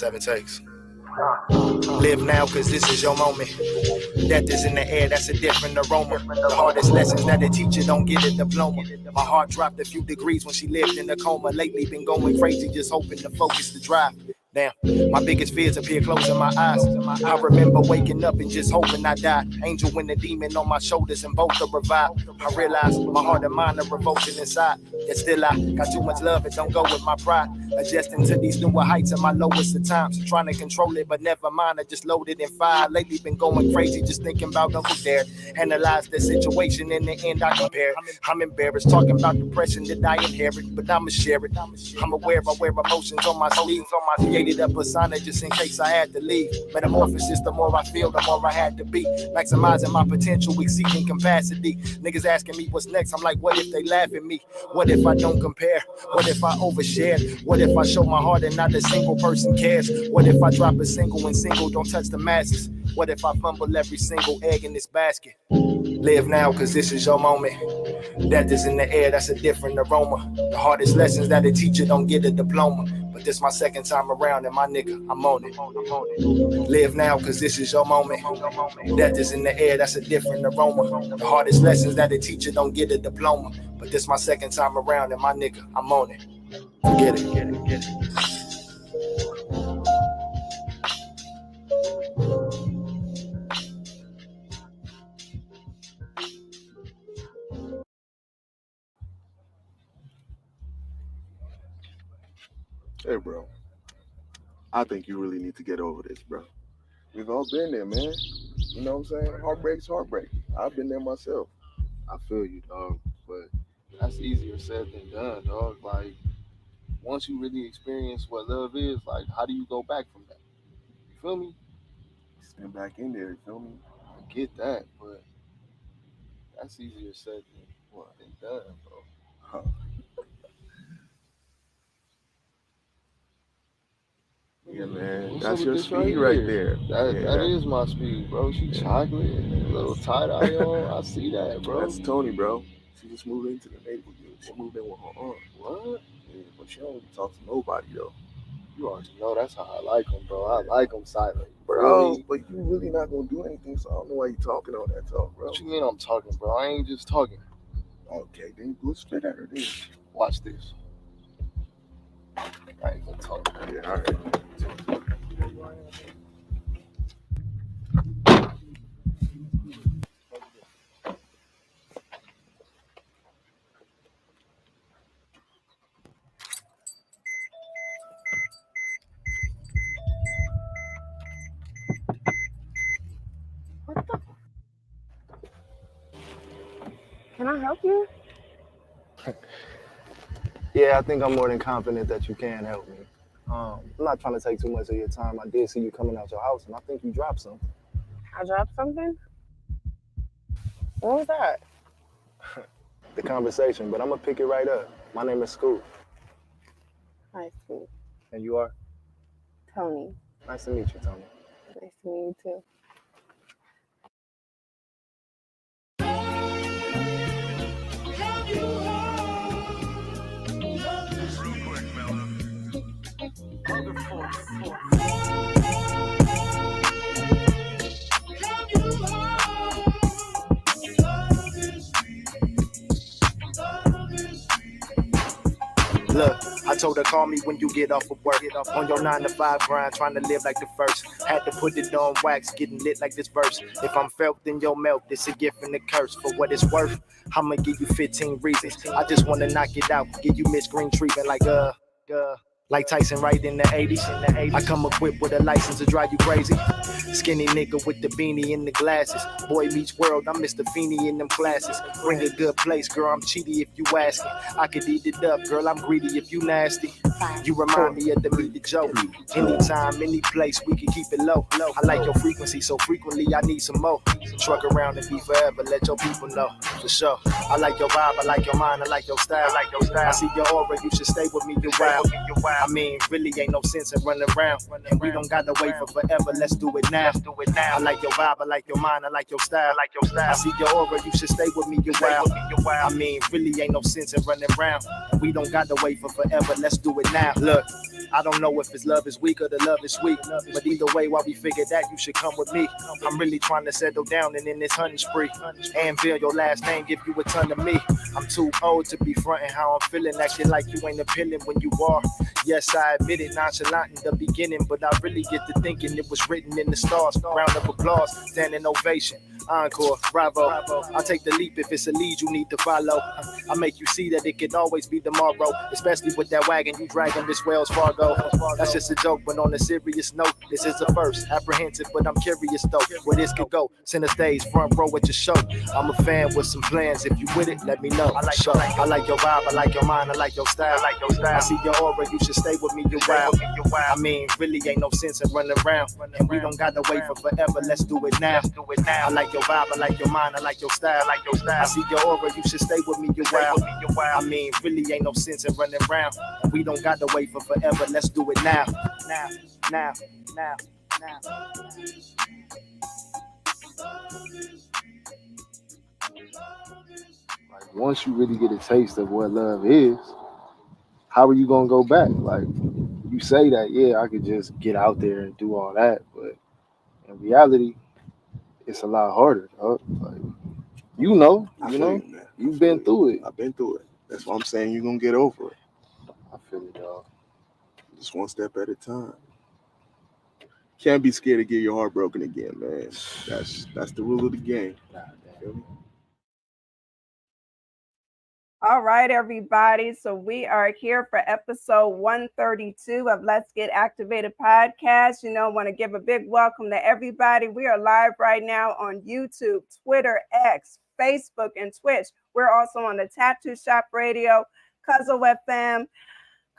7 takes. Live now, cause this is your moment. Death is in the air, that's a different aroma. The hardest lessons that a teacher don't get a diploma. My heart dropped a few degrees when she lived in a coma. Lately been going crazy, just hoping to focus the drive. Damn, my biggest fears appear closing my eyes. I remember waking up and just hoping I died. Angel and the demon on my shoulders and both are revived. I realize my heart and mind are revolting inside. Yet still I got too much love, it don't go with my pride. Adjusting to these newer heights and my lowest of times. Trying to control it, but never mind, I just loaded in fire. Lately been going crazy, just thinking about Uncle Dare. Analyze the situation, in the end I compare. I'm embarrassed, talking about depression that I inherit, but I'ma share it. I'm aware I wear emotions on my sleeve. Created a persona just in case I had to leave. Metamorphosis, the more I feel, the more I had to be. Maximizing my potential, exceeding capacity. Niggas asking me what's next, I'm like, what if they laugh at me? What if I don't compare? What if I overshare? What if I show my heart and not a single person cares? What if I drop a single and single don't touch the masses? What if I fumble every single egg in this basket? Live now, cause this is your moment. Death is in the air, that's a different aroma. The hardest lessons that a teacher don't get a diploma. But this my second time around and my nigga, I'm on it. Live now, cause this is your moment. Death is in the air, that's a different aroma. The hardest lessons that a teacher don't get a diploma. But this my second time around and my nigga, I'm on it. Get it, get it, get it. Hey, bro, I think you really need to get over this, bro. We've all been there, man. You know what I'm saying? Heartbreak's heartbreak. I've been there myself. I feel you, dog, but that's easier said than done, dog. Like, once you really experience what love is, like, how do you go back from that? You feel me? Stand back in there, you feel me? I get that, but that's easier said than done, bro. Huh. Yeah, man. What's That's up your with this speed right here? there. That is my speed, bro. She chocolate, a little tie-dye on. I see that, bro. That's Tony, bro. She just moved into the neighborhood. She moved in with her aunt. What? Yeah, but she don't really talk to nobody, though. You already know that's how I like them, bro. I like them silent. Bro, but you really not going to do anything, so I don't know why you talking all that talk, bro. What you mean I'm talking, bro? I ain't just talking. Okay, then go spit at her, then. Watch this. I ain't gonna talk. Yeah, all right. Can I help you? Yeah, I think I'm more than confident that you can help me. I'm not trying to take too much of your time. I did see you coming out your house, and I think you dropped something. I dropped something? What was that? The conversation, but I'm gonna pick it right up. My name is Scoop. Nice to meet you. And you are? Tony. Nice to meet you, Tony. Nice to meet you too. Look, I told her call me when you get off of work. On your 9 to 5 grind, trying to live like the first. Had to put it on wax, getting lit like this verse. If I'm felt, then you'll melt. This a gift and a curse. For what it's worth, I'ma give you 15 reasons. I just wanna knock it out, give you Miss Green treatment like Tyson right in the 80s. I come equipped with a license to drive you crazy. Skinny nigga with the beanie and the glasses. Boy meets world, I'm Mr. Feeney in them classes. Bring a good place, girl, I'm cheaty if you ask me. I could eat it up, girl, I'm greedy if you nasty. You remind me of the Meet the Joe. Anytime, any place, we can keep it low. I like your frequency, so frequently I need some more. Truck around and be forever, let your people know, for sure. I like your vibe, I like your mind, I like your style. I see your aura, you should stay with me, you're wild. I mean, really ain't no sense in running around. And we don't gotta wait for forever, let's do it now. I like your vibe, I like your mind, I like your style. I see your aura, you should stay with me, you're wild. I mean, really ain't no sense in running around. And we don't gotta wait for forever, let's do it now. Look, I don't know if it's love is weak or the love is sweet. But either way, while we figure that, you should come with me. I'm really trying to settle down and in this hunting spree. Anvil, your last name, give you a ton of me. I'm too old to be fronting how I'm feeling, acting like you ain't appealing when you are. Yes, I admit it, nonchalant in the beginning, but I really get to thinking it was written in the stars. Round of applause, standing ovation. Encore, bravo. I'll take the leap if it's a lead you need to follow. I make you see that it could always be tomorrow, especially with that wagon you dragging this Wells Fargo. That's just a joke, but on a serious note, this is a first. Apprehensive, but I'm curious though, where this could go. Center stage, front row at your show. I'm a fan with some plans. If you with it, let me know. I like your vibe, I like your mind, I like your style. I see your aura, you should stay with me, you're wild. I mean, really ain't no sense in running around, and we don't gotta wait for forever. Let's do it now. I like your vibe, I like your mind, I like your style. I see your aura, you should stay with me, you're wild. I mean, really ain't no sense in running around, and we don't gotta wait for forever. Let's do it now. Now. Like once you really get a taste of what love is, how are you gonna go back? Like you say that, yeah, I could just get out there and do all that, but in reality, it's a lot harder, dog. Like you know, man. You've been through it. I've been through it. That's why I'm saying you're gonna get over it. I feel it, dog. Just one step at a time. Can't be scared to get your heart broken again, man. That's the rule of the game. Feel me? All right, everybody. So we are here for episode 132 of Let's Get Activated podcast. Want to give a big welcome to everybody. We are live right now on YouTube, Twitter, X, Facebook, and Twitch. We're also on the Tattoo Shop Radio, Cuzzle FM,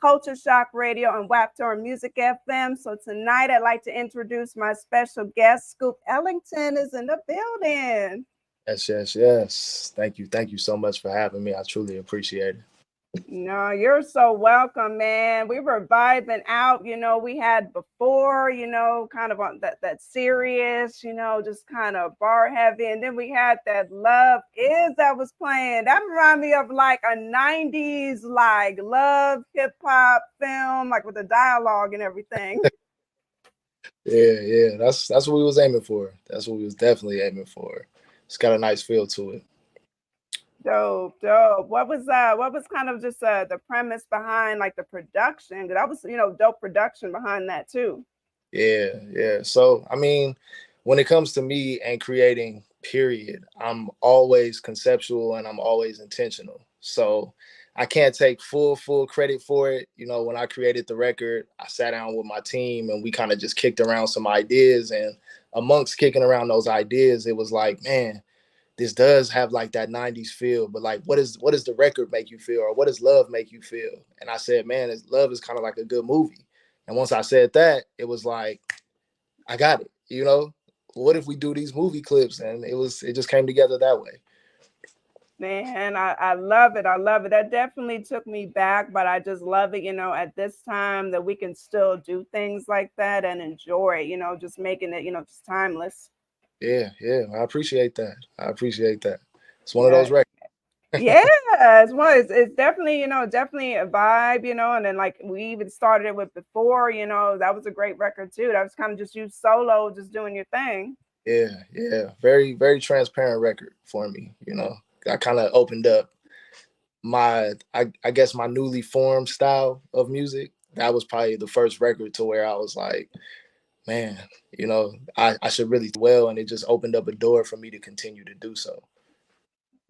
Culture Shock Radio, and Waptor Music FM. So tonight I'd like to introduce my special guest. Scoop Ellington is in the building. Yes. Thank you so much for having me. I truly appreciate it. No, you're so welcome, man. We were vibing out. We had before, kind of on that serious, just kind of bar heavy. And then we had that Love Is that was playing. That reminded me of like a 90s, like love, hip hop film, like with the dialogue and everything. Yeah. That's what we was aiming for. That's what we was definitely aiming for. It's got a nice feel to it. Dope. What was kind of just the premise behind like the production? That was dope production behind that too. Yeah. So I mean, when it comes to me and creating, period, I'm always conceptual and I'm always intentional. So I can't take full credit for it. When I created the record, I sat down with my team and we kind of just kicked around some ideas, and amongst kicking around those ideas, it was like, man, this does have like that 90s feel, but like, what does the record make you feel, or what does love make you feel? And I said, man, love is kind of like a good movie. And once I said that, it was like, I got it. What if we do these movie clips? And it just came together that way. Man, I love it. That definitely took me back, but I just love it, at this time that we can still do things like that and enjoy, just making it, just timeless. Yeah. I appreciate that. It's one of those records. Yeah, it's definitely, definitely a vibe, and then like we even started it with before, that was a great record too. That was kind of just you solo, just doing your thing. Yeah. Very, very transparent record for me. I kind of opened up I guess my newly formed style of music. That was probably the first record to where I was like, man, I should really do well. And it just opened up a door for me to continue to do so.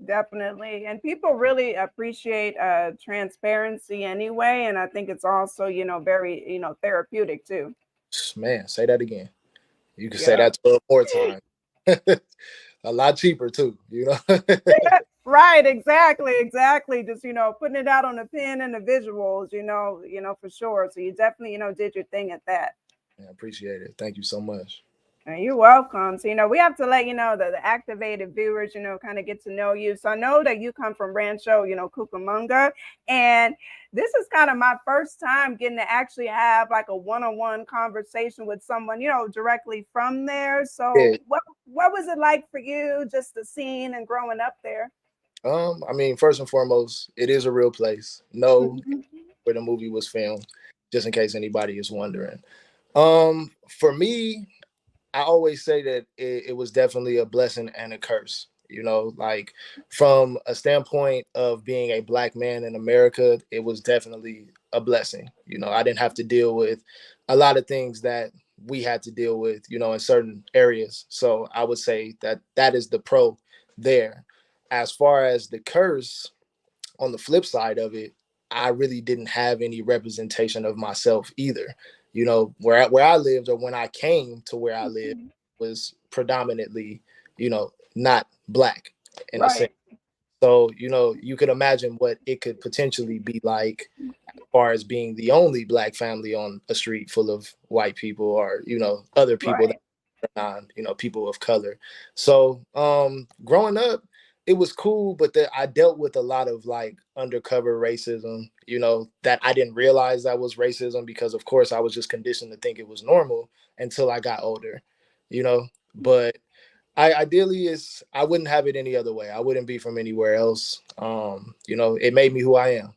Definitely. And people really appreciate transparency anyway. And I think it's also, very, therapeutic too. Man, say that again. You can say that 12 more times. A lot cheaper too, Right, exactly. Just, putting it out on the pen and the visuals, for sure. So you definitely, did your thing at that. I appreciate it. Thank you so much. You're welcome. So, we have to let the activated viewers, kind of get to know you. So I know that you come from Rancho, Cucamonga. And this is kind of my first time getting to actually have like a one-on-one conversation with someone, directly from there. So what was it like for you, just the scene and growing up there? I mean, first and foremost, it is a real place. No, where the movie was filmed. just in case anybody is wondering. For me, I always say that it was definitely a blessing and a curse. You know, like from a standpoint of being a black man in America, it was definitely a blessing. You know, I didn't have to deal with a lot of things that we had to deal with, you know, in certain areas. So I would say that that is the pro there. As far as the curse, on the flip side of it, I really didn't have any representation of myself either. You know, where I lived, or when I came to where I lived, was predominantly, you know, not black in a sense. Right. So, you know, you could imagine what it could potentially be like as far as being the only black family on a street full of white people, or, you know, other people that Right. are non, you know, people of color. So growing up, it was cool, but I dealt with a lot of like undercover racism, you know, that I didn't realize that was racism, because of course I was just conditioned to think it was normal until I got older, you know. But I ideally is I wouldn't have it any other way. I wouldn't be from anywhere else. You know, it made me who I am.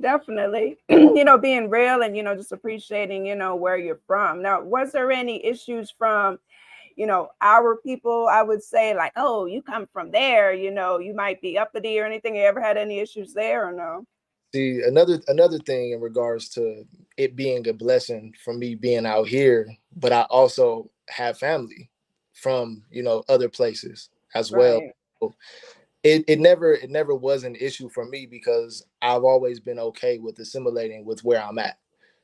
Definitely. You know, being real and, you know, just appreciating, you know, where you're from. Now, was there any issues from, you know, our people? I would say like, oh, you come from there, you know, you might be uppity or anything. You ever had any issues there or no? See, another thing in regards to it being a blessing for me being out here, but I also have family from, you know, other places as well. Right. It never was an issue for me, because I've always been okay with assimilating with where I'm at.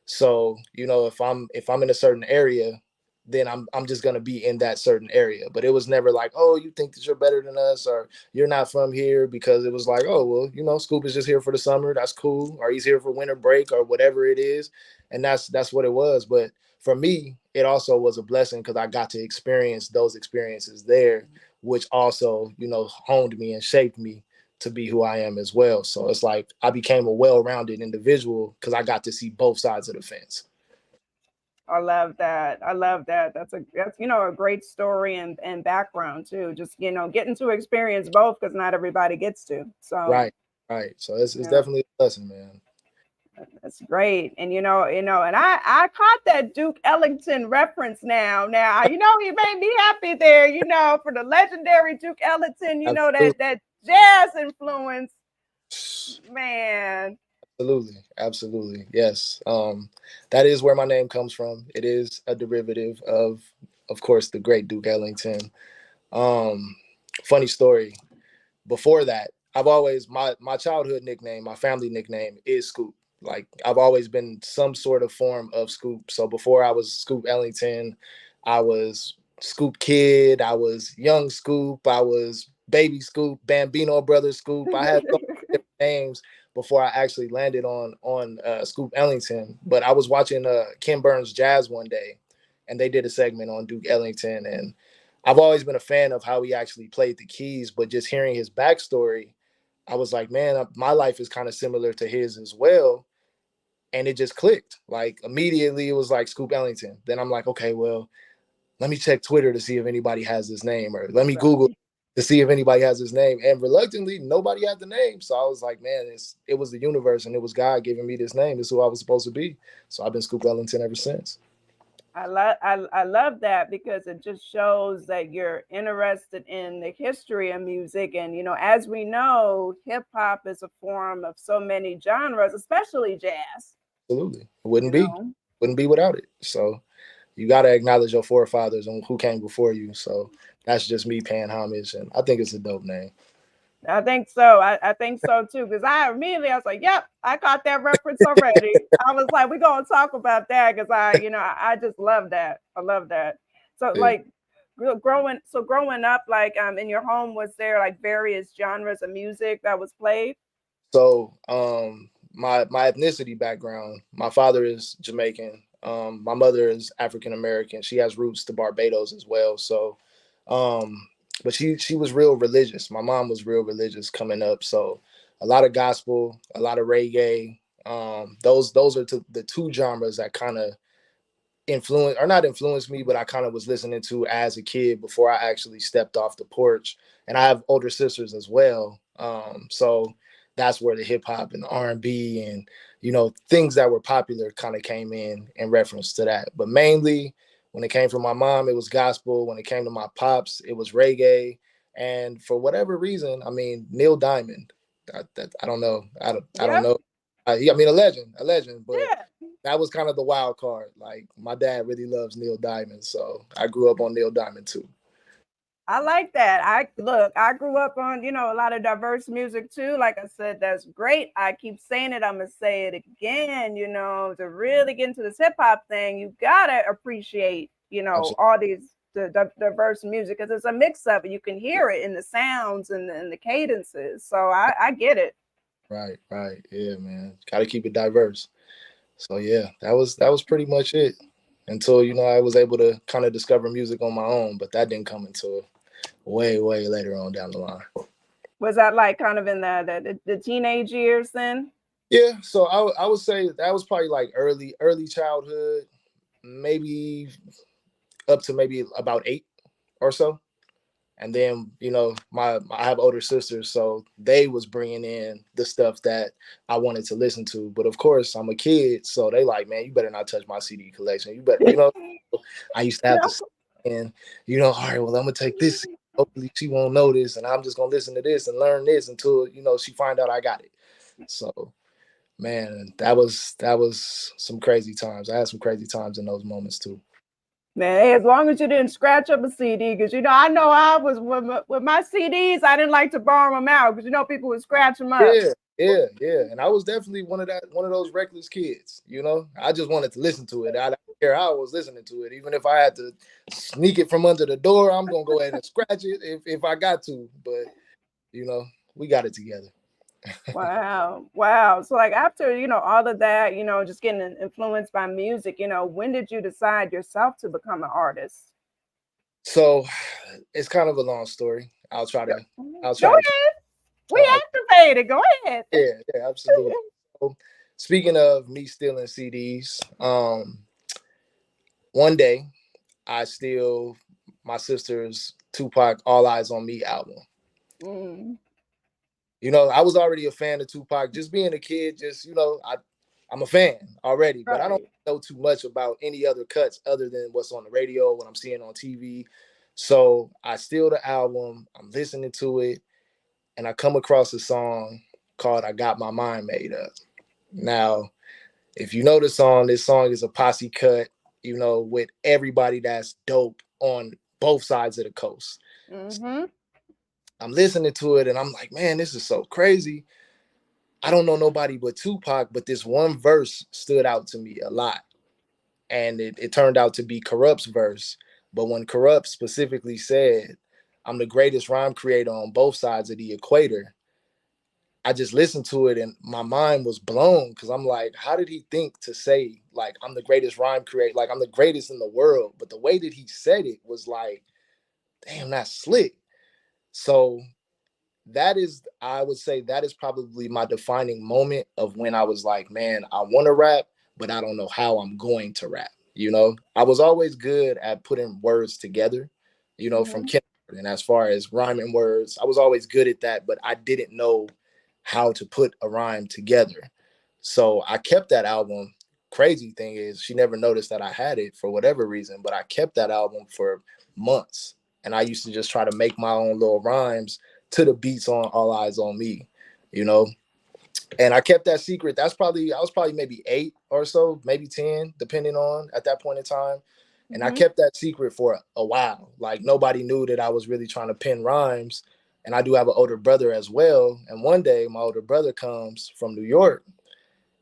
So, you know, if I'm in a certain area, then I'm just gonna be in that certain area. But it was never like, oh, you think that you're better than us, or you're not from here, because it was like, oh, well, you know, Scoop is just here for the summer. That's cool. Or he's here for winter break or whatever it is. And that's what it was. But for me, it also was a blessing, because I got to experience those experiences there, which also, you know, honed me and shaped me to be who I am as well. So it's like I became a well-rounded individual because I got to see both sides of the fence. I love that. I love that. That's, you know, a great story and background too. Just, you know, getting to experience both because not everybody gets to. So Right, right. So it's yeah. definitely a lesson, man. That's great. And and I caught that Duke Ellington reference now. Now, you know, he made me happy there, you know, for the legendary Duke Ellington, you know, Absolutely, that jazz influence, man. absolutely, absolutely. Yes. That is where my name comes from. It is a derivative of course, the great Duke Ellington. Um, Funny story. Before that, I've always my childhood nickname, my family nickname is Scoop. Like I've always been some sort of form of Scoop. So before I was Scoop Ellington, I was Scoop Kid, I was Young Scoop, I was Baby Scoop, Bambino Brother Scoop. I had so many different names before I actually landed on Scoop Ellington. But I was watching Ken Burns Jazz one day, and they did a segment on Duke Ellington, and I've always been a fan of how he actually played the keys, but just hearing his backstory, I was like, man, my life is kind of similar to his as well. And it just clicked. Like immediately it was like Scoop Ellington. Then I'm like, okay, well, let me check Twitter to see if anybody has his name, or let me Google Right. to see if anybody has his name. And reluctantly, nobody had the name. So I was like, man, it was the universe and it was God giving me this name. This is who I was supposed to be. So I've been Scoop Ellington ever since. I love that because it just shows that you're interested in the history of music. And, you know, as we know, hip hop is a form of so many genres, especially jazz, Absolutely. It you wouldn't be. know. Wouldn't be without it. So you got to acknowledge your forefathers and who came before you. So that's just me paying homage, and I think it's a dope name. I think so. I think so too. Because I was like, yep, I caught that reference already. I was like, we're gonna talk about that because I just love that. I love that. So Yeah. like growing up, like in your home, was there like various genres of music that was played? So my ethnicity background, my father is Jamaican. My mother is African American. She has roots to Barbados as well. So um, but she was real religious. My mom was real religious coming up. So a lot of gospel, a lot of reggae. Those are the two genres that kind of influence or not influenced me, but I kind of was listening to as a kid before I actually stepped off the porch. And I have older sisters as well. So that's where the hip hop and the R&B and, you know, things that were popular kind of came in reference to that. But mainly when it came from my mom, it was gospel. When it came to my pops, it was reggae. And for whatever reason, I mean, Neil Diamond, I don't know. I don't Yep. know. I mean, a legend, but Yeah. that was kind of the wild card. Like my dad really loves Neil Diamond. So I grew up on Neil Diamond too. I like that. I grew up on, you know, a lot of diverse music too. Like I said, that's great. I keep saying it. I'm going to say it again, you know, to really get into this hip hop thing, you got to appreciate, you know, Absolutely. all these diverse music because it's a mix of it. You can hear it in the sounds and the cadences. So I get it. Right. Yeah, man. Got to keep it diverse. So yeah, that was pretty much it until, you know, I was able to kind of discover music on my own, but that didn't come until way later on down the line. Was that like kind of in the teenage years then? Yeah, so I would say that was probably like early childhood, maybe up to maybe about 8 or so. And then, you know, I have older sisters, so they was bringing in the stuff that I wanted to listen to. But of course, I'm a kid, so they like, man, you better not touch my CD collection. You better, you know, I used to have to, and you know, all right, well, I'm gonna take this. Hopefully, she won't notice, and I'm just gonna listen to this and learn this until, you know, she find out I got it. So, man, that was some crazy times. I had some crazy times in those moments too. Man, hey, as long as you didn't scratch up a CD, because you know I was with my CDs, I didn't like to borrow them out because you know people would scratch them up. Yeah. And I was definitely one of those reckless kids. You know, I just wanted to listen to it. I don't care how I was listening to it, even if I had to sneak it from under the door. I'm gonna go ahead and scratch it if I got to. But you know, we got it together. Wow. So like after you know all of that, you know, just getting influenced by music, you know, when did you decide yourself to become an artist? So it's kind of a long story. I'll try to. I'll Go try to. ahead. We I'll, activated. Go ahead. yeah, absolutely. So, speaking of me stealing CDs, one day I steal my sister's Tupac "All Eyes on Me" album. Mm. You know, I was already a fan of Tupac. Just being a kid, just, you know, I'm a fan already, but I don't Right. know too much about any other cuts other than what's on the radio, what I'm seeing on TV. So I steal the album, I'm listening to it, and I come across a song called "I Got My Mind Made Up." Now, if you know the song, this song is a posse cut, you know, with everybody that's dope on both sides of the coast. Mm-hmm. I'm listening to it and I'm like, man, this is so crazy. I don't know nobody but Tupac, but this one verse stood out to me a lot. And it turned out to be Corrupt's verse. But when Corrupt specifically said, I'm the greatest rhyme creator on both sides of the equator, I just listened to it and my mind was blown because I'm like, how did he think to say, like, I'm the greatest rhyme creator, like, I'm the greatest in the world? But the way that he said it was like, damn, that's slick. So I would say that is probably my defining moment of when I was like, man, I want to rap, but I don't know how I'm going to rap. You know, I was always good at putting words together, you know, from Mm-hmm. kindergarten. As far as rhyming words, I was always good at that, but I didn't know how to put a rhyme together. So I kept that album. Crazy thing is, she never noticed that I had it for whatever reason, but I kept that album for months. And I used to just try to make my own little rhymes to the beats on "All Eyes on Me," you know. And I kept that secret. I was probably maybe 8 or so, maybe 10, depending on at that point in time. And I Mm-hmm. kept that secret for a while. Like nobody knew that I was really trying to pen rhymes. And I do have an older brother as well. And one day my older brother comes from New York,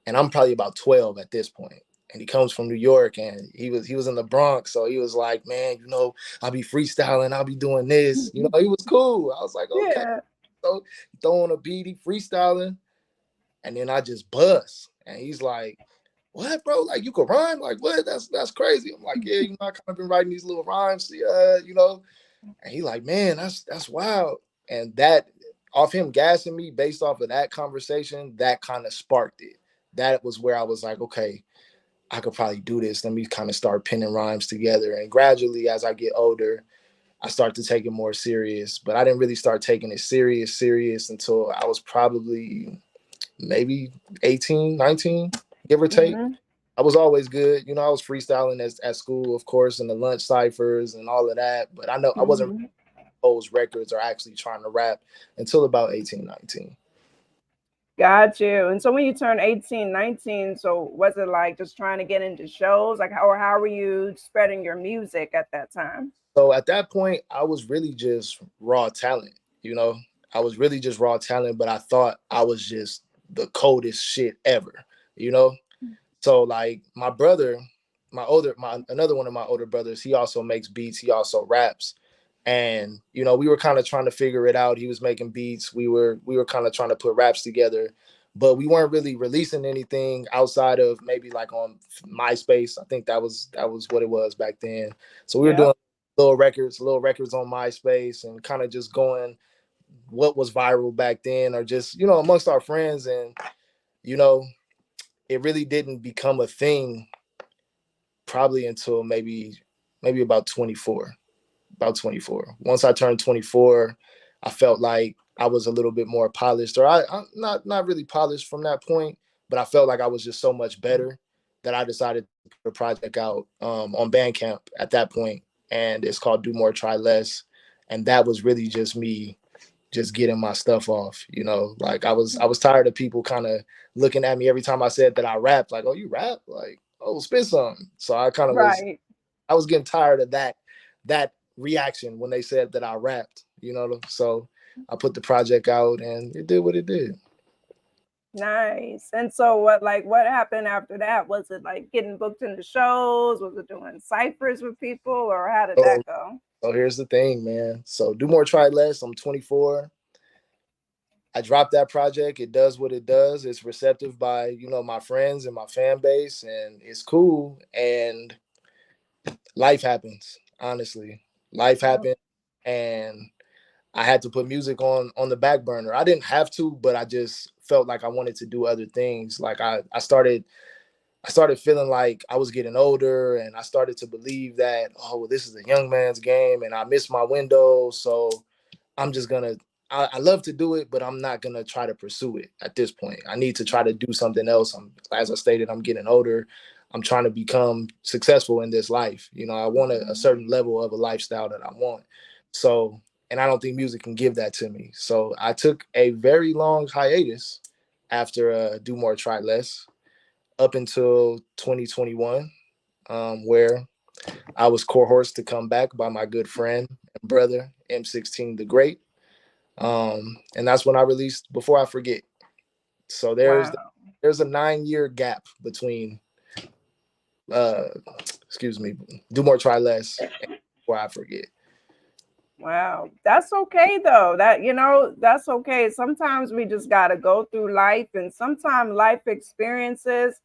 and I'm probably about 12 at this point. And he comes from New York, and he was in the Bronx. So he was like, man, you know, I'll be freestyling, I'll be doing this. You know, he was cool. I was like, okay. Yeah. So throwing a beat, he freestyling, and then I just bust. And he's like, what, bro? Like, you could rhyme? Like, what? That's crazy. I'm like, yeah, you know, I kind of been writing these little rhymes, you know. And he like, man, that's wild. And that, off him gassing me based off of that conversation, that kind of sparked it. That was where I was like, okay, I could probably do this. Let me kind of start pinning rhymes together. And gradually, as I get older, I start to take it more serious. But I didn't really start taking it serious until I was probably maybe 18, 19, give or take. Mm-hmm. I was always good. You know, I was freestyling at school, of course, and the lunch ciphers and all of that. But I know I wasn't Mm-hmm. those records or actually trying to rap until about 18, 19. Got you. And so when you turned 18, 19, so was it like just trying to get into shows? Like how were you spreading your music at that time? So at that point, I was really just raw talent, you know. I was really just raw talent, but I thought I was just the coldest shit ever, you know. So like my brother, my another one of my older brothers, he also makes beats, he also raps. And you know, we were kind of trying to figure it out. He was making beats, we were kind of trying to put raps together, but we weren't really releasing anything outside of maybe like on MySpace. I think that was what it was back then. So we were Yep. doing little records on MySpace and kind of just going what was viral back then, or just, you know, amongst our friends. And you know, it really didn't become a thing probably until maybe about 24. Once I turned 24, I felt like I was a little bit more polished, or I'm not really polished from that point, but I felt like I was just so much better that I decided to put a project out on Bandcamp at that point, and it's called Do More Try Less. And that was really just me just getting my stuff off, you know. Like I was tired of people kind of looking at me every time I said that I rapped, like, oh, you rap? Like, oh, spit something. So Right. I was getting tired of that reaction when they said that I rapped, you know. So I put the project out and it did what it did. Nice. And so what happened after that? Was it like getting booked into shows? Was it doing ciphers with people, or how did So that go? so here's the thing, man. So Do More Try Less. I'm 24. I dropped that project. It does what it does. It's receptive by, you know, my friends and my fan base, and it's cool. And life happens, honestly. Life Yep. happened, and I had to put music on the back burner. I didn't have to, but I just felt like I wanted to do other things. Like I started feeling like I was getting older, and I started to believe that, oh, well, this is a young man's game and I missed my window. So I'm just gonna I love to do it, but I'm not gonna try to pursue it at this point. I need to try to do something else. As I stated, I'm getting older. I'm trying to become successful in this life. You know, I want a certain level of a lifestyle that I want. So, and I don't think music can give that to me. So I took a very long hiatus after Do More Try Less up until 2021, where I was coerced to come back by my good friend and brother M16 the Great. And that's when I released Before I Forget. So Wow. there's a 9-year gap between uh excuse me, Do More Try Less and Before I Forget. Wow. That's okay though. That's okay. Sometimes we just got to go through life, and sometimes life experiences,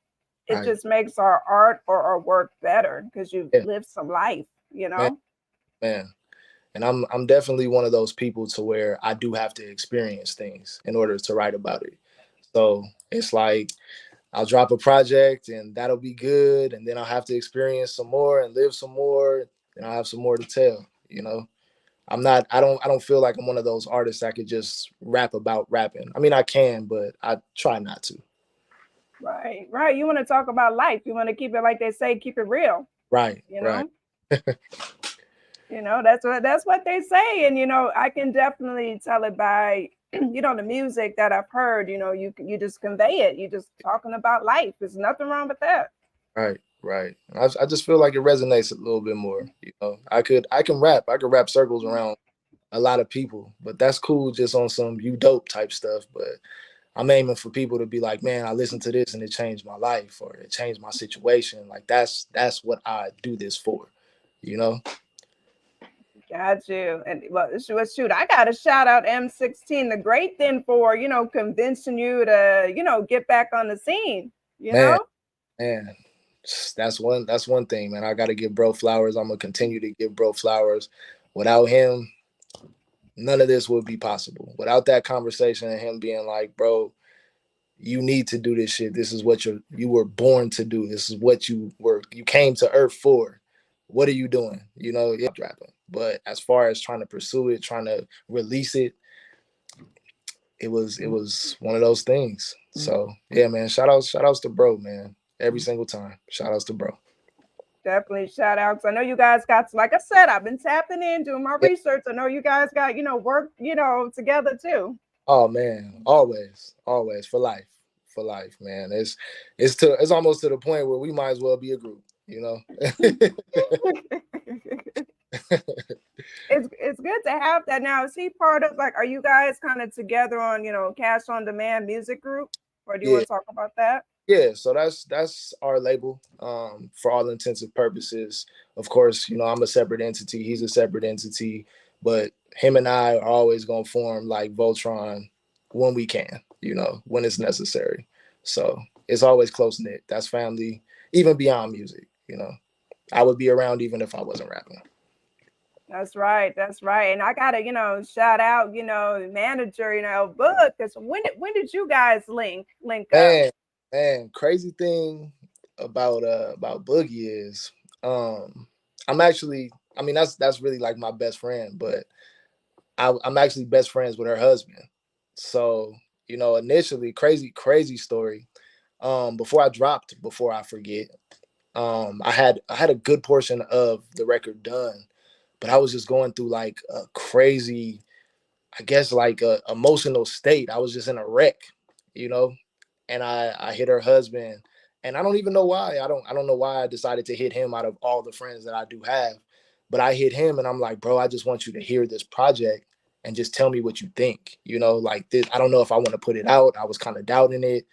it Right. just makes our art or our work better because you've Yeah, lived some life, man, man. And I'm definitely one of those people to where I do have to experience things in order to write about it. So it's like I'll drop a project and that'll be good, and then I'll have to experience some more and live some more, and I'll have some more to tell, you know. I don't feel like I'm one of those artists that could just rap about rapping. I mean, I can, but I try not to. Right, right. You want to talk about life. You want to keep it, like they say, keep it real, Right, you right. know? That's what they say. And I can definitely tell it by the music that I've heard. You just convey it. You just talking about life. There's nothing wrong with that. Right, right. I just feel like it resonates a little bit more. You know, I could rap circles around a lot of people, but that's cool just on some you dope type stuff. But I'm aiming for people to be like, man, I listened to this and it changed my life, or it changed my situation. Like that's what I do this for, you know? Got you. And well, shoot, I got to shout out M16 the Great then for convincing you to get back on the scene. You Man, know. man. That's one thing, man. I gotta give bro flowers. I'm gonna continue to give bro flowers. Without him, none of this would be possible. Without that conversation and him being like, bro, you need to do this shit. This is what you were born to do. This is what you came to earth for. What are you doing? You know, yeah, rapping. But as far as trying to pursue it, trying to release it, was one of those things. So yeah, man, shout outs to bro, man. Every single time. Shout outs to bro. Definitely shout outs. I know you guys got, like I said, I've been tapping in, doing my Yeah. research. I know you guys got, work, together too. Oh man, always for life. For life, man. It's almost to the point where we might as well be a group, you know. It's good to have that. Now, is he part of, like, are you guys kind of together on, Cash on Demand music group? Or do you Yeah. want to talk about that? Yeah, so that's our label. For all intents and purposes. Of course, I'm a separate entity, he's a separate entity, but him and I are always gonna form like Voltron when we can, when it's necessary. So it's always close knit. That's family, even beyond music, I would be around even if I wasn't rapping. That's right. That's right. And I gotta, shout out, manager, Book. Because when did you guys link up? Man, crazy thing about Boogie is I'm actually, I mean, that's really like my best friend, but I'm actually best friends with her husband. So, initially, crazy story. Before I forget, I had a good portion of the record done, but I was just going through like a crazy, I guess, like a emotional state. I was just in a wreck, you know, and I hit her husband, and I don't even know why. I don't know why I decided to hit him out of all the friends that I do have, but I hit him, and I'm like, bro, I just want you to hear this project and just tell me what you think. Like this. I don't know if I want to put it out. I was kind of doubting it.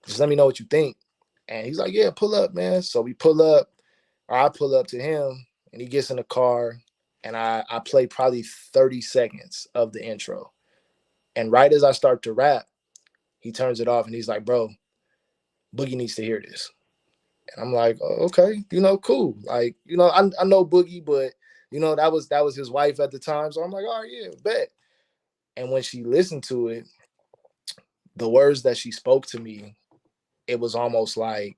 Just let me know what you think. And he's like, yeah, pull up, man. So we pull up, or I pull up to him, and he gets in the car, and I play probably 30 seconds of the intro. And right as I start to rap, he turns it off and he's like, bro, Boogie needs to hear this. And I'm like, oh, okay, cool. Like, I know Boogie, but that was his wife at the time. So I'm like, all right, yeah, bet. And when she listened to it, the words that she spoke to me, it was almost like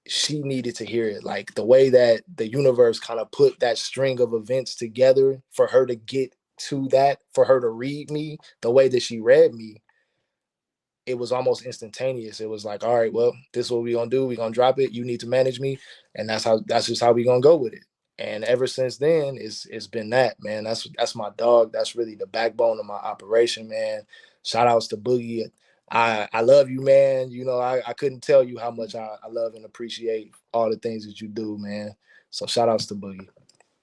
she needed to hear it. Like the way that the universe kind of put that string of events together for her to get to that, for her to read me the way that she read me, it was almost instantaneous. It was like, all right, well, this is what we're gonna do. We're gonna drop it. You need to manage me. And that's just how we're gonna go with it. And ever since then, it's been that, man. That's my dog. That's really the backbone of my operation, man. Shout outs to Boogie. I love you, man. I couldn't tell you how much I love and appreciate all the things that you do, man. So shout outs to Boogie.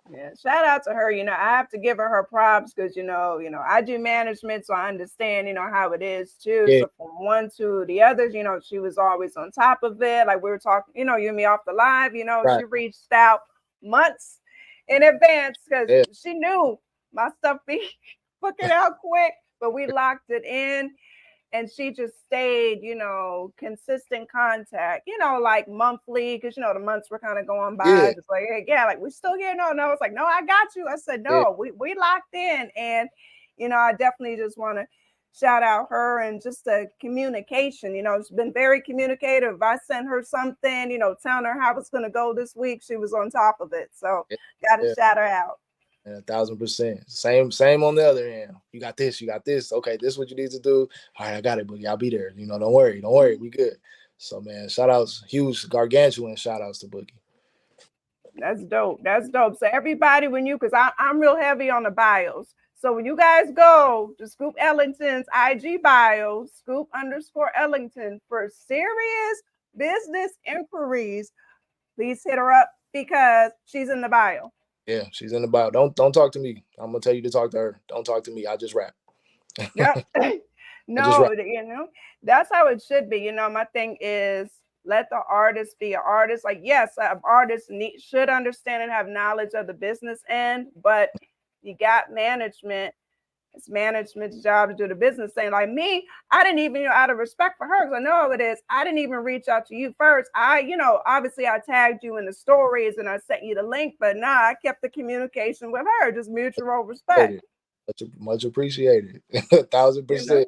Yeah, shout out to her. I have to give her props because I do management, so I understand how it is too. Yeah, So from one to the others, she was always on top of it. Like we were talking, you and me off the live. right. She reached out months in advance because Yeah, she knew my stuff be fucking out quick, but we locked it in. And she just stayed, consistent contact, like monthly, because the months were kind of going by, yeah, just like, hey, yeah, like we're still here. No, it's like, no, I got you. I said, yeah. no, we locked in. And I definitely just want to shout out her and just the communication. It's been very communicative. If I sent her something, telling her how it's gonna go this week, she was on top of it. So gotta Yeah. shout her out. Yeah, 1,000%. Same on the other end. You got this. Okay, this is what you need to do. All right, I got it, Boogie. I'll be there. Don't worry. We good. So man, shout outs, huge gargantuan shout outs to Boogie. That's dope. That's dope. So everybody, because I'm real heavy on the bios. So when you guys go to Scoop Ellington's IG bio, Scoop_Ellington, for serious business inquiries, please hit her up because she's in the bio. Yeah, she's in the bio. Don't talk to me. I'm gonna tell you to talk to her. Don't talk to me. I just rap. Yep. I just rap. No, that's how it should be. My thing is let the artist be an artist. Like, yes, an artist should understand and have knowledge of the business end, but you got management. It's management's job to do the business thing. Like me, I didn't even, out of respect for her, because I know how it is, I didn't even reach out to you first. Obviously I tagged you in the stories and I sent you the link, but I kept the communication with her, just mutual respect. Much appreciated. 1,000%.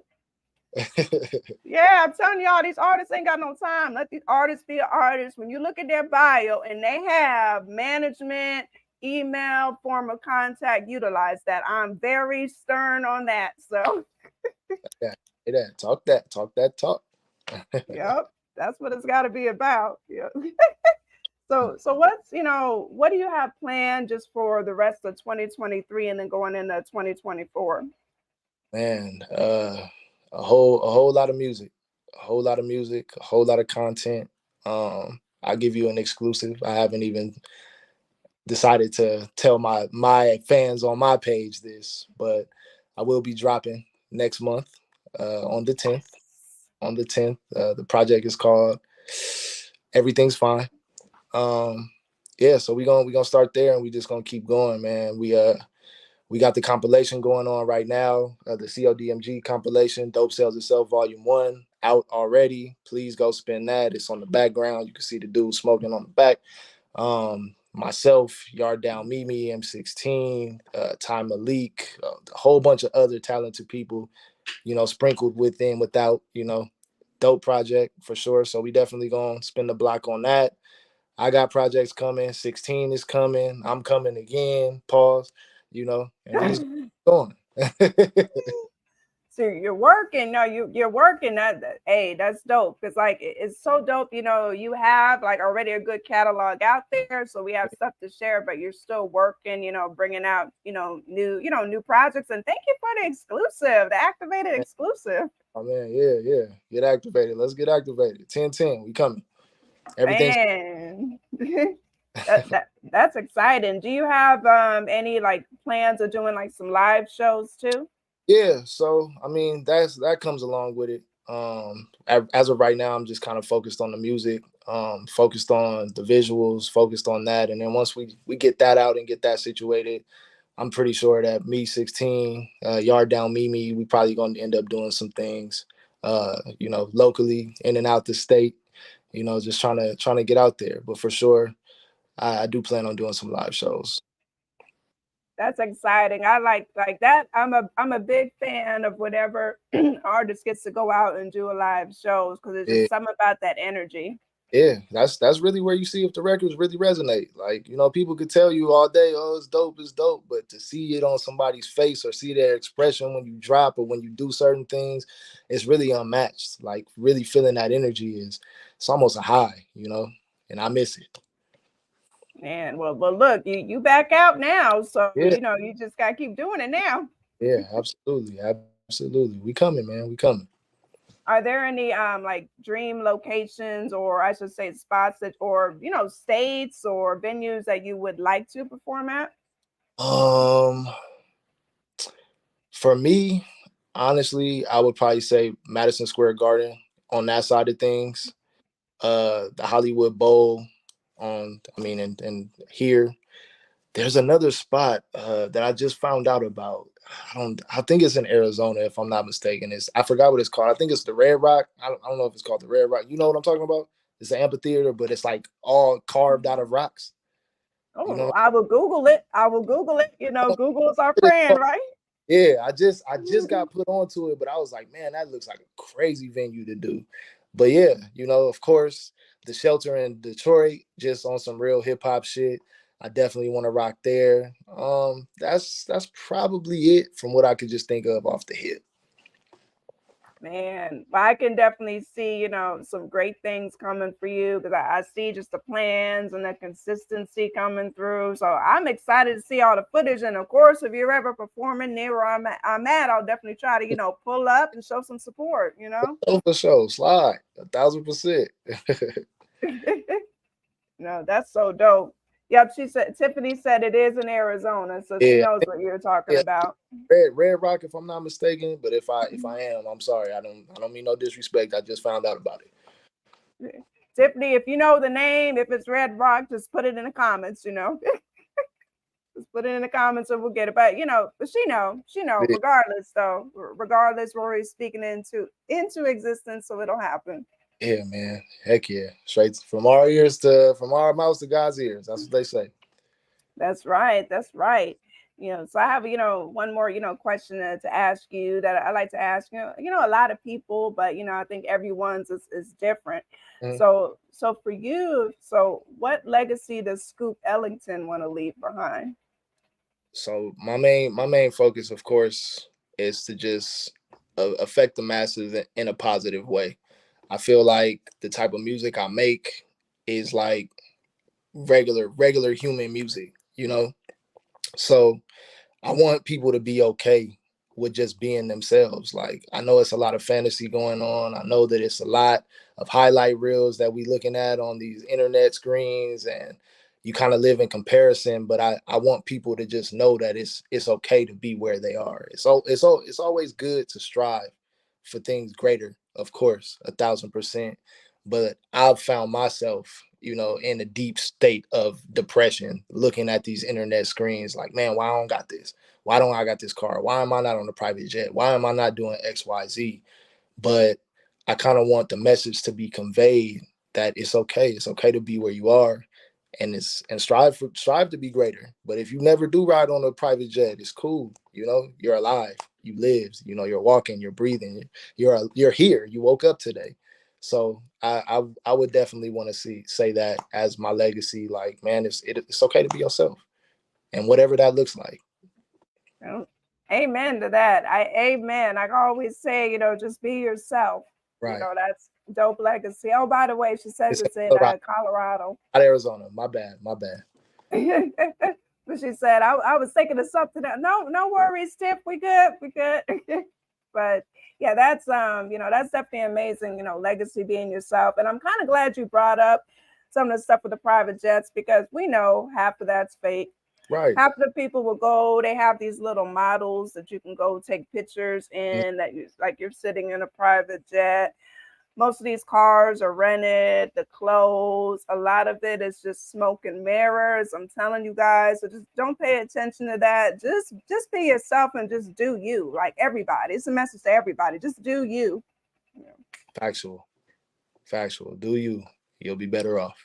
Yeah, I'm telling y'all, these artists ain't got no time. Let these artists be artists. When you look at their bio and they have management, email, form of contact, utilize that. I'm very stern on that. So Say that. Talk that. Talk that talk. Yep, that's what it's got to be about. Yeah. So what's, what do you have planned just for the rest of 2023 and then going into 2024? Man, a whole lot of music, a whole lot of music, a whole lot of content. I'll give you an exclusive. I haven't even decided to tell my fans on my page this, but I will be dropping next month on the 10th. On the 10th, the project is called Everything's Fine. Yeah, so we gonna start there, and we just gonna keep going, man. We got the compilation going on right now, the CODMG compilation, Dope Sells Itself Volume 1, out already. Please go spin that. It's on the background. You can see the dude smoking on the back. Myself, Yard Down Mimi, M16, Ty Malik, a whole bunch of other talented people, sprinkled within, without, dope project for sure. So we definitely gonna spin the block on that. I got projects coming. 16 is coming. I'm coming again. Pause. And we just going. So you're working. No, you're working. Hey, that's dope. Because it's so dope. You have like already a good catalog out there, so we have stuff to share. But you're still working. Bringing out new projects. And thank you for the exclusive, the activated exclusive. Oh man, yeah. Get activated. Let's get activated. 10-10. We coming. Everything's. Man. That's exciting. Do you have any like plans of doing like some live shows too? Yeah, so I mean that comes along with it. As of right now, I'm just kind of focused on the music, focused on the visuals, focused on that, and then once we get that out and get that situated, I'm pretty sure that me 16, Yard Down Mimi, we probably going to end up doing some things, locally in and out the state, just trying to get out there. But for sure, I do plan on doing some live shows. That's exciting. I like that. I'm a big fan of whatever artist gets to go out and do a live shows because it's just something about that energy. Yeah, that's really where you see if the records really resonate. Like, people could tell you all day, oh, it's dope, but to see it on somebody's face or see their expression when you drop or when you do certain things, it's really unmatched. Like really feeling that energy it's almost a high, and I miss it. Man, well, look, you back out now, so Yeah. you just gotta keep doing it now. Yeah, absolutely. We coming, man. We coming. Are there any like dream locations, or I should say spots that, or states or venues that you would like to perform at? For me, honestly, I would probably say Madison Square Garden on that side of things. The Hollywood Bowl and here. There's another spot that I just found out about. I think it's in Arizona, if I'm not mistaken. I forgot what it's called. I think it's the Red Rock. I don't know if it's called the Red Rock. You know what I'm talking about? It's an amphitheater, but it's like all carved out of rocks. Oh, I will Google it. Google is our friend, right? Yeah, I just got put onto it, but I was like, man, that looks like a crazy venue to do. But yeah, of course, the Shelter in Detroit, just on some real hip hop shit. I definitely want to rock there. That's probably it from what I could just think of off the hip. Man, I can definitely see, some great things coming for you because I see just the plans and the consistency coming through. So I'm excited to see all the footage. And of course, if you're ever performing near where I'm at, I'll definitely try to, pull up and show some support, Oh, for sure. Slide 1,000%. No, that's so dope. Yep, Tiffany said it is in Arizona, so she knows what you're talking about. Red Rock, if I'm not mistaken, but if I am, I'm sorry. I don't mean no disrespect. I just found out about it. Tiffany, if you know the name, if it's Red Rock, just put it in the comments. Just put it in the comments and we'll get it. But but she know. Regardless, we're already speaking into existence, so it'll happen. Yeah, man. Heck yeah. Straight from our mouths to God's ears. That's what they say. That's right. So I have, one more, question to ask you that I like to ask, a lot of people, but, I think everyone's is different. Mm-hmm. So for you, what legacy does Scoop Ellington want to leave behind? So my main focus, of course, is to just affect the masses in a positive way. I feel like the type of music I make is like regular human music, you know? So I want people to be okay with just being themselves. Like, I know it's a lot of fantasy going on. I know that it's a lot of highlight reels that we looking at on these internet screens, and you kind of live in comparison. But I want people to just know that it's okay to be where they are. It's always good to strive for things greater, of course, 1,000%. But I've found myself, you know, in a deep state of depression, looking at these internet screens like, man, why I don't got this? Why don't I got this car? Why am I not on a private jet? Why am I not doing XYZ? But I kind of want the message to be conveyed that it's okay. It's okay to be where you are, and strive to be greater. But if you never do ride on a private jet, it's cool. You know, you're alive. You lived. You know, you're walking. You're breathing. You're here. You woke up today. So I would definitely want to say that as my legacy. Like, man, it's okay to be yourself, and whatever that looks like. Oh, amen to that. Amen. I always say, just be yourself. Right. That's dope legacy. Oh, by the way, she says it's in Colorado. Not Arizona. My bad. But she said, I was thinking of something else. No worries, Tiff. We good. But yeah, that's that's definitely amazing, legacy, being yourself. And I'm kind of glad you brought up some of the stuff with the private jets, because we know half of that's fake. Right. Half of the people will go, they have these little models that you can go take pictures in, that you're sitting in a private jet. Most of these cars are rented, the clothes, a lot of it is just smoke and mirrors. I'm telling you guys, so just don't pay attention to that. Just be yourself and just do you, like everybody. It's a message to everybody. Just do you. Factual. Do you. You'll be better off.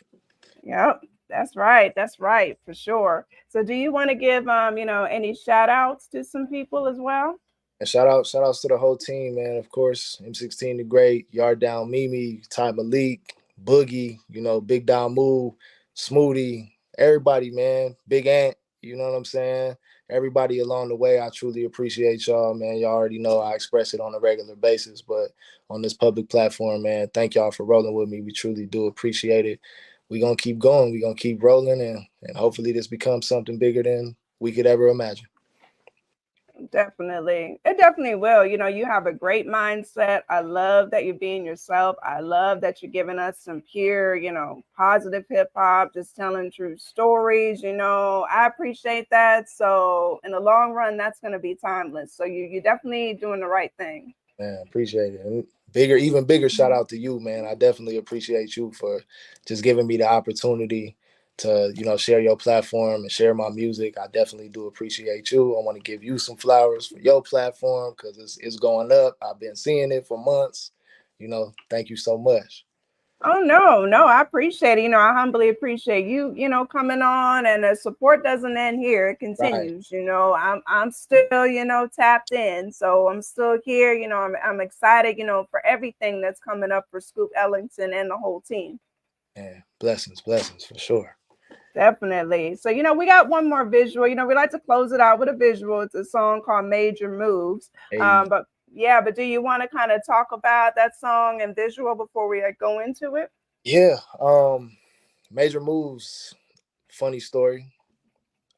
Yep. That's right, for sure. So do you want to give any shout outs to some people as well? And shout outs to the whole team, man. Of course, M16 the Great, Yard Down Mimi, Ty Malik, Boogie, Big Down Moo, Smoothie, everybody, man. Big Ant, you know what I'm saying? Everybody along the way, I truly appreciate y'all, man. Y'all already know I express it on a regular basis, but on this public platform, man, thank y'all for rolling with me. We truly do appreciate it. We're going to keep going. We're going to keep rolling, and hopefully this becomes something bigger than we could ever imagine. Definitely. It definitely will. You have a great mindset. I love that you're being yourself. I love that you're giving us some pure, positive hip hop, just telling true stories. I appreciate that. So in the long run, that's going to be timeless. So you're definitely doing the right thing. Man, appreciate it. And even bigger shout out to you, man. I definitely appreciate you for just giving me the opportunity to, share your platform and share my music. I definitely do appreciate you. I want to give you some flowers for your platform, because it's going up. I've been seeing it for months. Thank you so much. Oh, no, I appreciate it. I humbly appreciate you, coming on, and the support doesn't end here. It continues. Right. I'm still, tapped in. So I'm still here. I'm excited, for everything that's coming up for Scoop Ellington and the whole team. Yeah, blessings for sure. Definitely. So, we got one more visual. We like to close it out with a visual. It's a song called Major Moves. Hey. But do you want to kind of talk about that song and visual before we go into it? Yeah. Major Moves, funny story.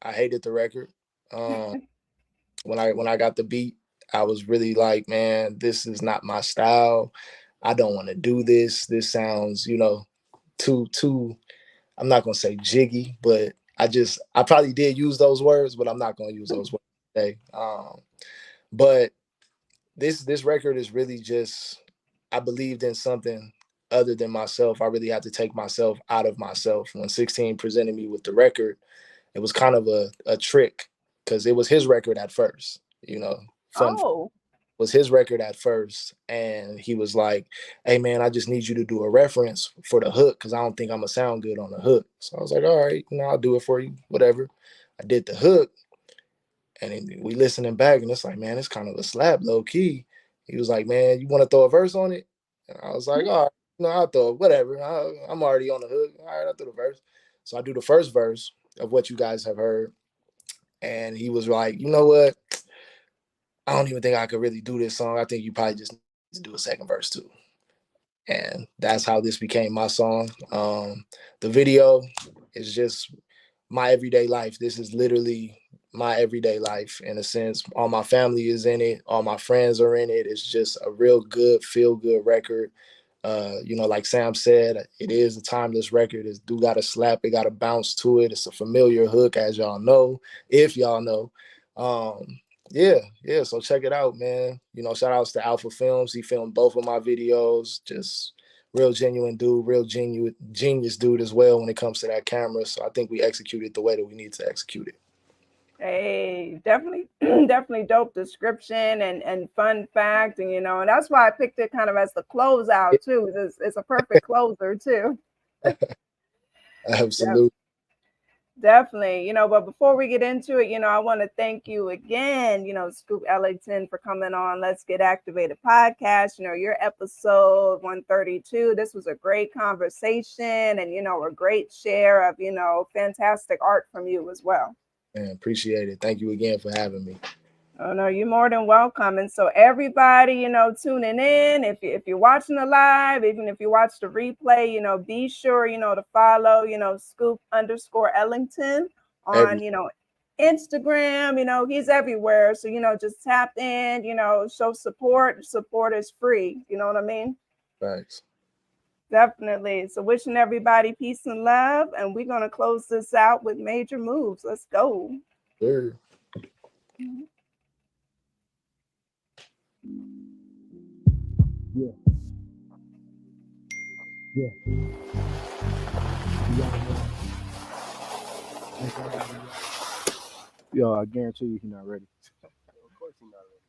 I hated the record. When I got the beat, I was really like, man, this is not my style. I don't want to do this. This sounds, too, I'm not going to say jiggy, but I probably did use those words, but I'm not going to use those words today. But this record is really just, I believed in something other than myself. I really had to take myself out of myself. When 16 presented me with the record, it was kind of a trick, because it was his record at first, was his record at first. And he was like, hey man, I just need you to do a reference for the hook, because I don't think I'm gonna sound good on the hook. So I was like, all right, I'll do it for you, whatever. I did the hook, and we listening back, and it's like, man, it's kind of a slap, low key. He was like, man, you want to throw a verse on it? And I was like, all right, I'll throw it, whatever. I'm already on the hook. All right, I'll throw the verse. So I do the first verse of what you guys have heard. And he was like, you know what? I don't even think I could really do this song. I think you probably just need to do a second verse too. And that's how this became my song. The video is just my everyday life. This is literally my everyday life in a sense. All my family is in it. All my friends are in it. It's just a real good, feel good record. Like Sam said, it is a timeless record. It do got a slap. It got a bounce to it. It's a familiar hook, as y'all know, if y'all know. Yeah. So check it out, man. Shout outs to Alpha Films. He filmed both of my videos. Just real genuine dude, real genius dude as well when it comes to that camera. So I think we executed the way that we need to execute it. Hey, definitely dope description and fun fact. And, and that's why I picked it kind of as the closeout too. It's a perfect closer too. Absolutely. Definitely, but before we get into it, I want to thank you again, Scoop Ellington, for coming on Let's Get Activated podcast. Your episode 132. This was a great conversation and, a great share of, fantastic art from you as well. Man, appreciate it. Thank you again for having me. Oh, no, you're more than welcome. And so everybody, tuning in, if you're watching the live, even if you watch the replay, be sure, to follow, Scoop_Ellington on, Instagram, he's everywhere. So, just tap in, show support. Support is free. You know what I mean? Thanks. Definitely. So wishing everybody peace and love. And we're going to close this out with Major Moves. Let's go. Sure. Yeah. Yo, I guarantee you he's not ready. Of course he's not ready.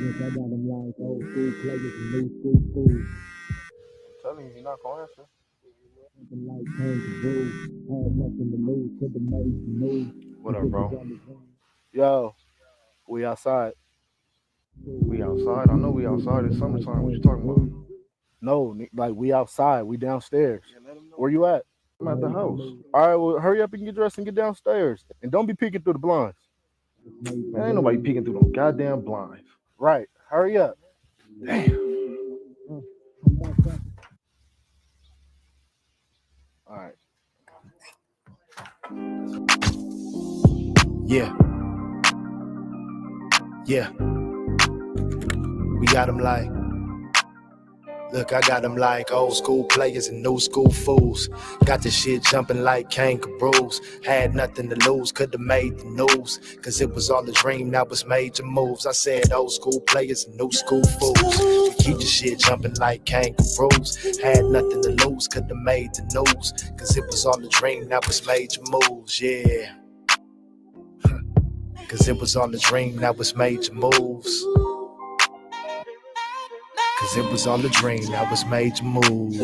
Look, I got them like old school players and new school fools. I'm telling you, he's not gonna answer. Something like kangaroo, had nothing to lose, could have made the move. What up, bro? Yo, we outside. We outside. I know we outside. It's summertime. What you talking about? No, like we outside. We downstairs. Where you at? I'm at the house. All right, well, hurry up and get dressed and get downstairs. And don't be peeking through the blinds. Man, ain't nobody peeking through no goddamn blinds. Right. Hurry up. Damn. All right. Yeah. We got them like, look, I got them like old school players and new school fools. Got the shit jumping like kangaroos. Had nothing to lose, could've made the news. Cause it was all a dream, now it's major moves. I said old school players and new school fools. We keep the shit jumping like kangaroos. Had nothing to lose, could've made the news. Cause it was all a dream, now it's major moves, yeah. Cause it was all a dream, now it's major moves. Cause it was all a dream, now it's major moves.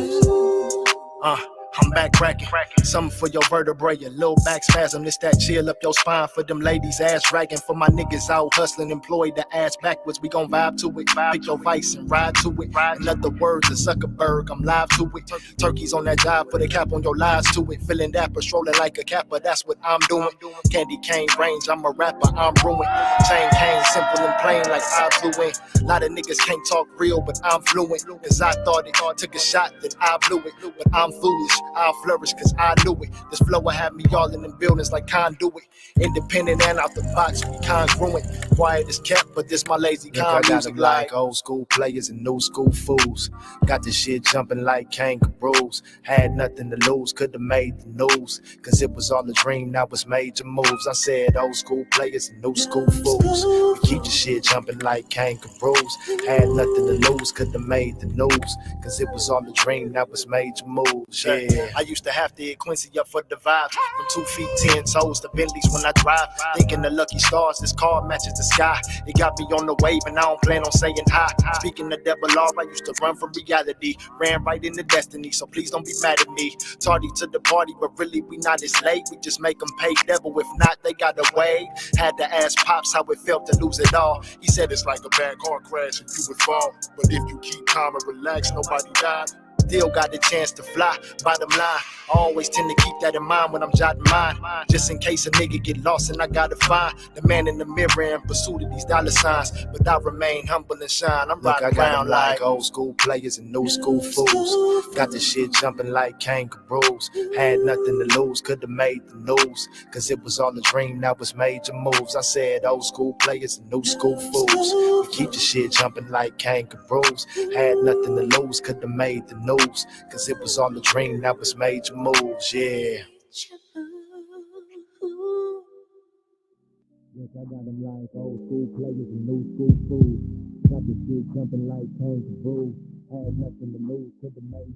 I'm back cracking. Something for your vertebrae, your little back spasm. This that chill up your spine for them ladies ass dragging. For my niggas out hustling, employed the ass backwards. We gon' vibe to it. Pick your vice and ride to it. In other words, a Zuckerberg, I'm live to it. Turkeys on that job, put a cap on your lies to it. Feeling dapper, strolling like a kappa, that's what I'm doing. Candy cane range, I'm a rapper, I'm ruined. Chain cane, simple and plain like I flew in. Lot of niggas can't talk real, but I'm fluent. Cause I thought it, took a shot, then I blew it. But I'm foolish, I'll flourish cause I knew it. This flow will have me all in them buildings like conduit. Independent and out the box, we congruent. Quiet is kept, but this my lazy con music like old school players and new school fools. Got this shit jumping like kangaroos. Had nothing to lose, could've made the news. Cause it was all a dream, now it's major moves. I said old school players and new school fools. We keep the shit jumping like kangaroos. Had nothing to lose, could've made the news. Cause it was all a dream, now it's major moves, yeah. I used to have to hit Quincy up for the vibes. From 2 feet 10 toes to Bentleys when I drive. Thinking the lucky stars, this car matches the sky. It got me on the wave and I don't plan on saying hi. Speaking of double R, I used to run from reality. Ran right into destiny, so please don't be mad at me. Tardy to the party, but really we not as late. We just make them pay devil, if not they gotta wait. Had to ask Pops how it felt to lose it all. He said it's like a bad car crash and you would fall. But if you keep calm and relax, nobody died. Still got the chance to fly. Bottom line, I always tend to keep that in mind when I'm jotting mine, just in case a nigga get lost and I gotta find the man in the mirror in pursuit of these dollar signs. But I remain humble and shine. I'm riding around like old school players and new school fools. Got this shit jumping like kangaroos. Had nothing to lose, could've made the news, cause it was all a dream that was major moves. I said old school players and new school fools. We keep the shit jumping like kangaroos. Had nothing to lose, could've made the news, cause it was all a dream that was major moves, yeah. Yes, I got them like old school players and new school fools. Got the shit jumping like kangaroos. Had nothing to lose, could've made